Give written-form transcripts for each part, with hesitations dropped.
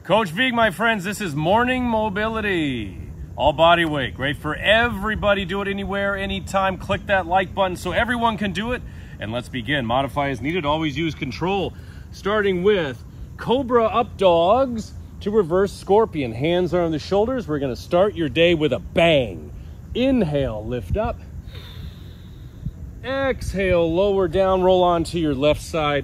Coach Vigue, my friends, this is morning mobility. All body weight, great for everybody. Do it anywhere, anytime. Click that like button so everyone can do it. And let's begin. Modify as needed, always use control. Starting with Cobra up dogs to reverse scorpion. Hands are on the shoulders. We're gonna start your day with a bang. Inhale, lift up. Exhale, lower down, roll onto your left side.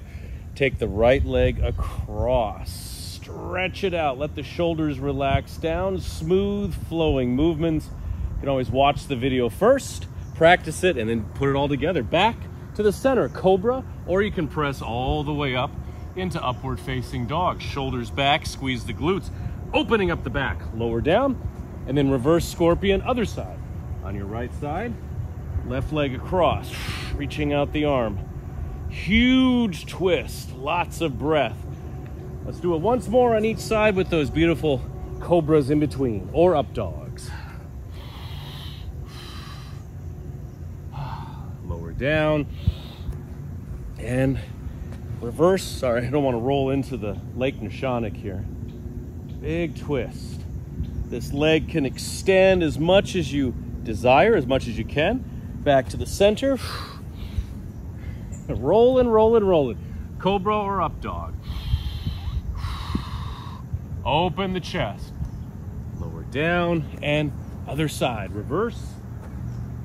Take the right leg across. Stretch it out, let the shoulders relax down. Smooth flowing movements. You can always watch the video first, practice it, and then put it all together. Back to the center, Cobra, or you can press all the way up into upward facing dog. Shoulders back, squeeze the glutes, opening up the back. Lower down, and then reverse scorpion, other side. On your right side, left leg across, reaching out the arm. Huge twist, lots of breath. Let's do it once more on each side with those beautiful cobras in between, or up dogs. Lower down and reverse. Sorry, I don't want to roll into the Lake Neshonoc here. Big twist. This leg can extend as much as you desire, as much as you can. Back to the center. Rolling, rolling, rolling. Cobra or up dog. Open the chest. Lower down and other side. Reverse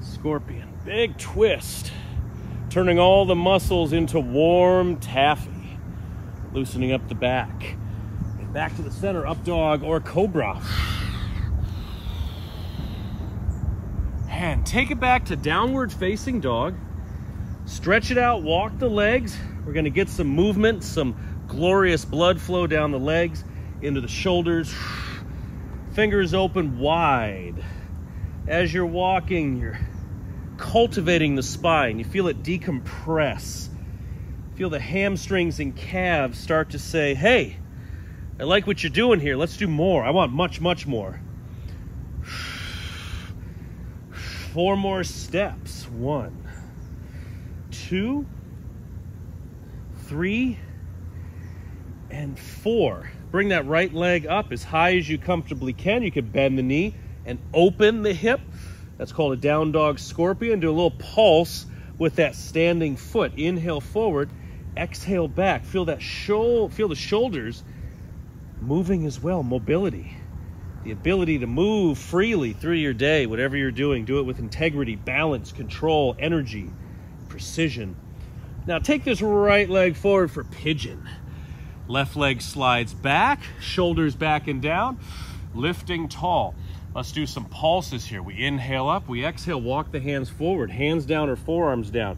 scorpion. Big twist. Turning all the muscles into warm taffy. Loosening up the back. And back to the center, up dog or cobra. And take it back to downward facing dog. Stretch it out, walk the legs. We're gonna get some movement, some glorious blood flow down the legs, into the shoulders. Fingers open wide. As you're walking, you're cultivating the spine. You feel it decompress. Feel the hamstrings and calves start to say, hey, I like what you're doing here. Let's do more. I want much, much more. 4 more steps. 1, 2, 3, and 4. Bring that right leg up as high as you comfortably can. You can bend the knee and open the hip. That's called a down dog scorpion. Do a little pulse with that standing foot. Inhale forward, exhale back. Feel that feel the shoulders moving as well. Mobility. The ability to move freely through your day, whatever you're doing. Do it with integrity, balance, control, energy, precision. Now take this right leg forward for pigeon. Left leg slides back, shoulders back and down, lifting tall. Let's do some pulses here. We inhale up, we exhale, walk the hands forward, hands down or forearms down.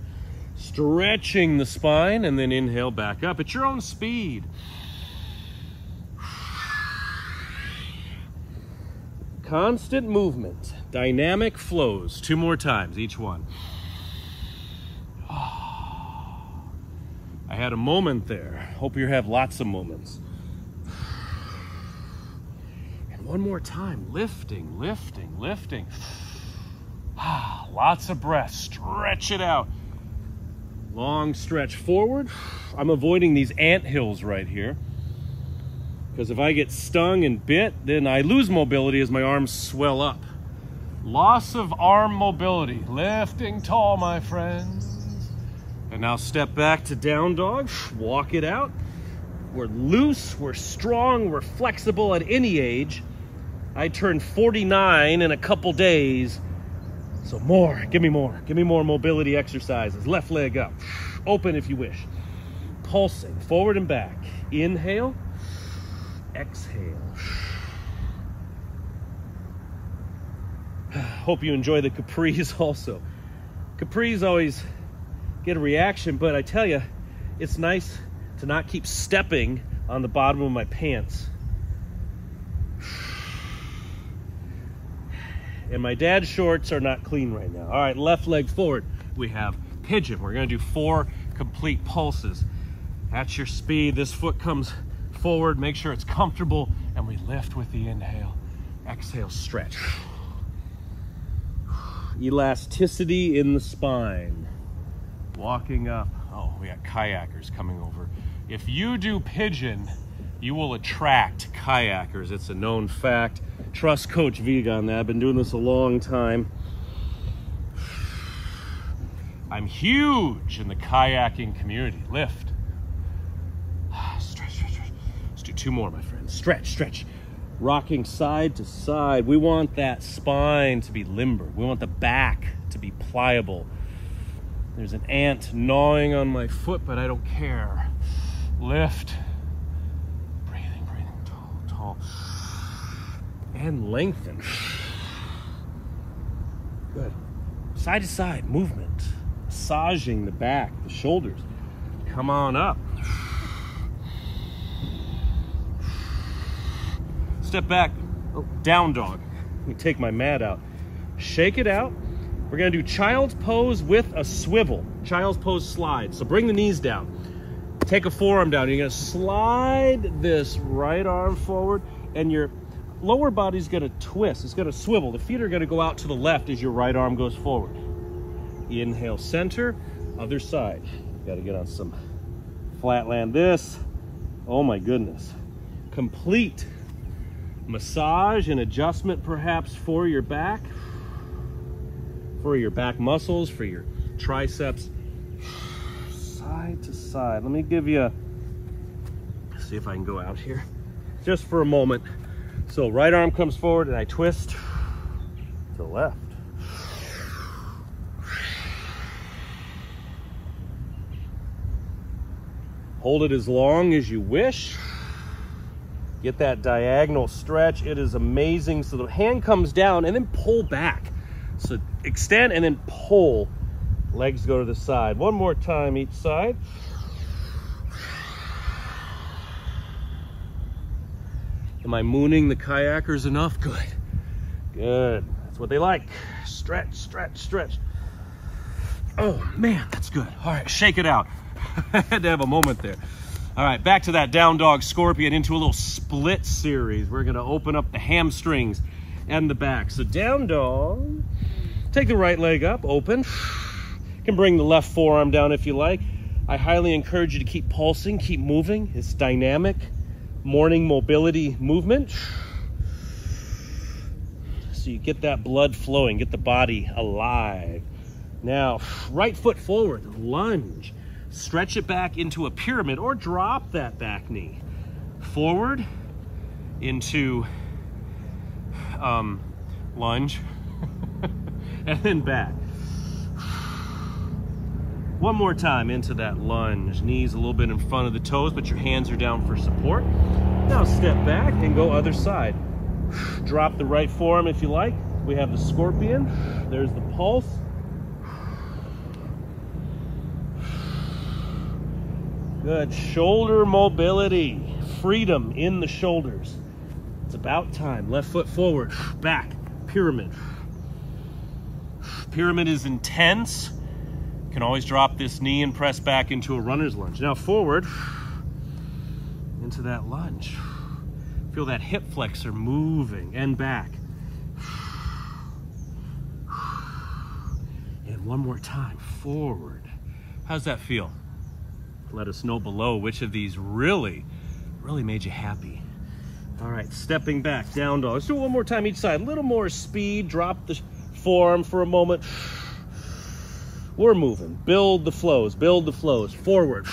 Stretching the spine, and then inhale back up at your own speed. Constant movement, dynamic flows. 2 more times, each one. I had a moment there. Hope you have lots of moments. And one more time, lifting, lifting, lifting. Lots of breath, stretch it out. Long stretch forward. I'm avoiding these ant hills right here, because if I get stung and bit, then I lose mobility as my arms swell up. Loss of arm mobility. Lifting tall, my friends. And now step back to down dog. Walk it out. We're loose, we're strong, we're flexible at any age. I turned 49 in a couple days. So more, give me more. Give me more mobility exercises. Left leg up. Open if you wish. Pulsing forward and back. Inhale. Exhale. Hope you enjoy the capris also. Capris always get a reaction, but I tell you, it's nice to not keep stepping on the bottom of my pants. And my dad's shorts are not clean right now. All right, left leg forward. We have pigeon. We're gonna do 4 complete pulses. At your speed, this foot comes forward, make sure it's comfortable, and we lift with the inhale. Exhale, stretch. Elasticity in the spine. Walking up. Oh, we got kayakers coming over. If you do pigeon, you will attract kayakers. It's a known fact. Trust Coach Vigue on that. I've been doing this a long time. I'm huge in the kayaking community. Lift. Stretch, stretch, stretch. Let's do 2 more, my friends. Stretch, stretch. Rocking side to side. We want that spine to be limber. We want the back to be pliable. There's an ant gnawing on my foot, but I don't care. Lift. Breathing, breathing. Tall, tall. And lengthen. Good. Side to side movement. Massaging the back, the shoulders. Come on up. Step back. Oh, down dog. Let me take my mat out. Shake it out. We're going to do child's pose with a swivel. Child's pose slide. So bring the knees down. Take a forearm down. You're going to slide this right arm forward, and your lower body's going to twist. It's going to swivel. The feet are going to go out to the left as your right arm goes forward. Inhale, center, other side. Got to get on some flat land. This, oh my goodness. Complete massage and adjustment perhaps for your back muscles, for your triceps. Side to side. Let me give you see if I can go out here just for a moment. So right arm comes forward and I twist to the left. Hold it as long as you wish. Get that diagonal stretch. It is amazing. So the hand comes down and then pull back. So extend and then pull. Legs go to the side. One more time each side. Am I mooning the kayakers enough? Good. Good. That's what they like. Stretch, stretch, stretch. Oh man, that's good. All right, shake it out. I had to have a moment there. All right, back to that down dog scorpion into a little split series. We're gonna open up the hamstrings and the back. So down dog, take the right leg up, open. You can bring the left forearm down if you like. I highly encourage you to keep pulsing, keep moving. It's dynamic morning mobility movement. So you get that blood flowing, get the body alive. Now, right foot forward, lunge. Stretch it back into a pyramid or drop that back knee. Forward into lunge and then back. One more time into that lunge. Knees a little bit in front of the toes, but your hands are down for support. Now step back and go other side. Drop the right forearm if you like. We have the scorpion. There's the pulse. Good. Shoulder mobility. Freedom in the shoulders. It's about time. Left foot forward. Back. Pyramid. Pyramid is intense. You can always drop this knee and press back into a runner's lunge. Now forward into that lunge. Feel that hip flexor moving and back. And one more time. Forward. How's that feel? Let us know below which of these really made you happy. All right, stepping back, down dog. Let's do it one more time each side. A little more speed. Drop the forearm for a moment. We're moving. Build the flows. Build the flows. Forward.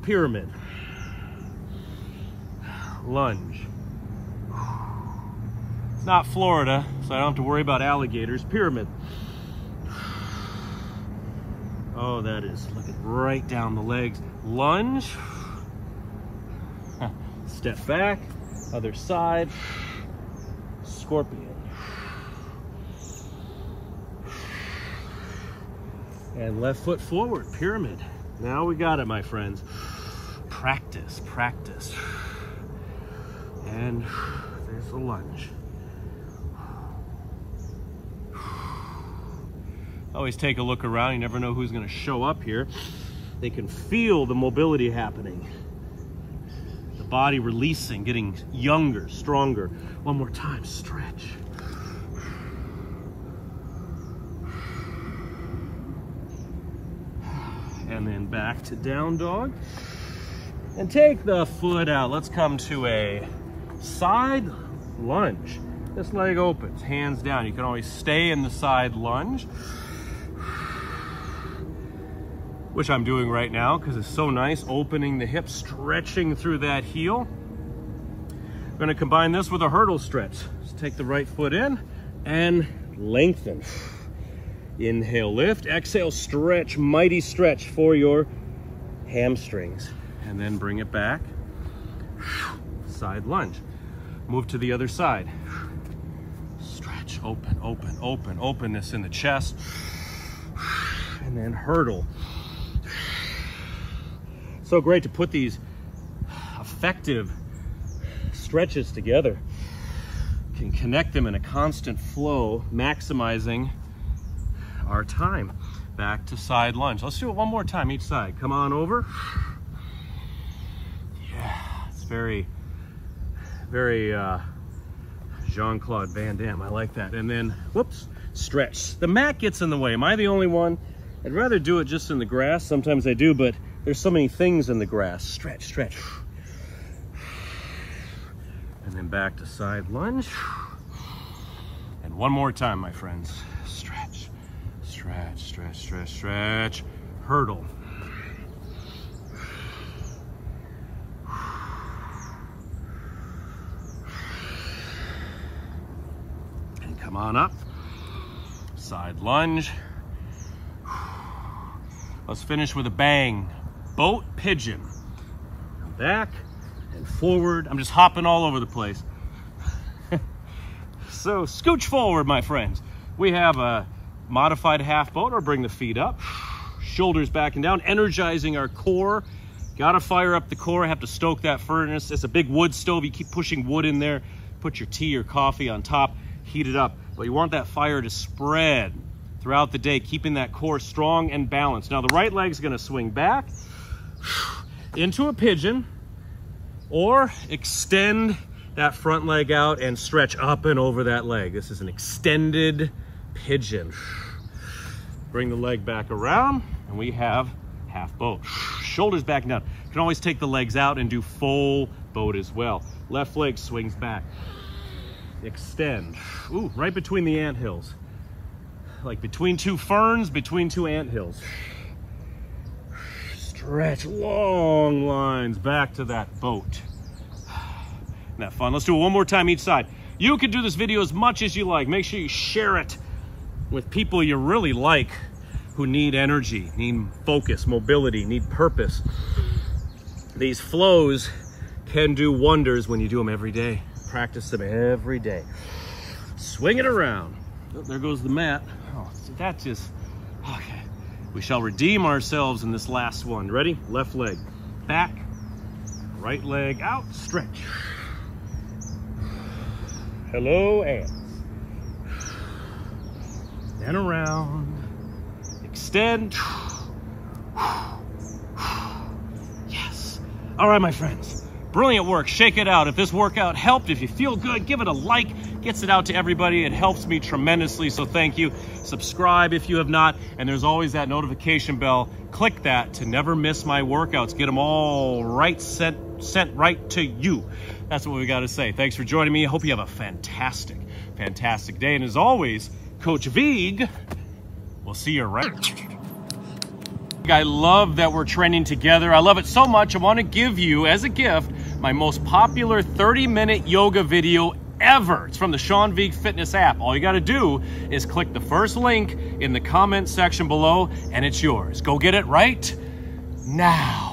Pyramid. Lunge. It's not Florida, so I don't have to worry about alligators. Pyramid. Oh, that is looking right down the legs. Lunge. Step back. Other side. Scorpion. And left foot forward. Pyramid. Now we got it, my friends. Practice, practice. And there's the lunge. Always take a look around. You never know who's going to show up here. They can feel the mobility happening. The body releasing, getting younger, stronger. One more time, stretch. And then back to down dog. and take the foot out. Let's come to a side lunge. This leg opens, hands down. You can always stay in the side lunge, which I'm doing right now because it's so nice, opening the hips, stretching through that heel. We're gonna combine this with a hurdle stretch. Just take the right foot in and lengthen. Inhale, lift. Exhale, stretch, mighty stretch for your hamstrings. And then bring it back. Side lunge. Move to the other side. Stretch, open, open, open. Openness in the chest. And then hurdle. So great to put these effective stretches together. Can connect them in a constant flow, maximizing our time. Back to side lunge. Let's do it one more time each side. Come on over. Yeah, it's very Jean-Claude Van Damme. I like that. And then, whoops, stretch. The mat gets in the way. Am I the only one? I'd rather do it just in the grass. Sometimes I do, but there's so many things in the grass. Stretch, stretch. And then back to side lunge. And one more time, my friends. Stretch, stretch, stretch, stretch, stretch. Hurdle. And come on up. Side lunge. Let's finish with a bang. Boat pigeon. Back and forward. I'm just hopping all over the place. So scooch forward, my friends. We have a modified half boat, or bring the feet up. Shoulders back and down, energizing our core. Gotta fire up the core, have to stoke that furnace. It's a big wood stove. You keep pushing wood in there. Put your tea or coffee on top, heat it up. But you want that fire to spread throughout the day, keeping that core strong and balanced. Now the right leg's gonna swing back into a pigeon, or extend that front leg out and stretch up and over that leg. This is an extended pigeon. Bring the leg back around, and we have half boat. Shoulders back and down. You can always take the legs out and do full boat as well. Left leg swings back. Extend. Ooh, right between the anthills. Like between two ferns, between two anthills. Stretch, long lines back to that boat. Isn't that fun? Let's do it one more time each side. You can do this video as much as you like. Make sure you share it with people you really like, who need energy, need focus, mobility, need purpose. These flows can do wonders when you do them every day. Practice them every day. Swing it around. Oh, there goes the mat. Oh, that just, okay. We shall redeem ourselves in this last one. Ready? Left leg back, right leg out, stretch. Hello, ants. And around, extend. Yes. All right, my friends, brilliant work. Shake it out. If this workout helped, if you feel good, give it a like. Gets it out to everybody. It helps me tremendously, so thank you. Subscribe if you have not, and there's always that notification bell. Click that to never miss my workouts. Get them all right, sent right to you. That's what we got to say. Thanks for joining me. I hope you have a fantastic, fantastic day. And as always, Coach Vigue, we'll see you around. I love that we're training together. I love it so much. I want to give you, as a gift, my most popular 30-minute yoga video ever. It's from the Sean Vigue Fitness app. All you got to do is click the first link in the comment section below, and it's yours. Go get it right now.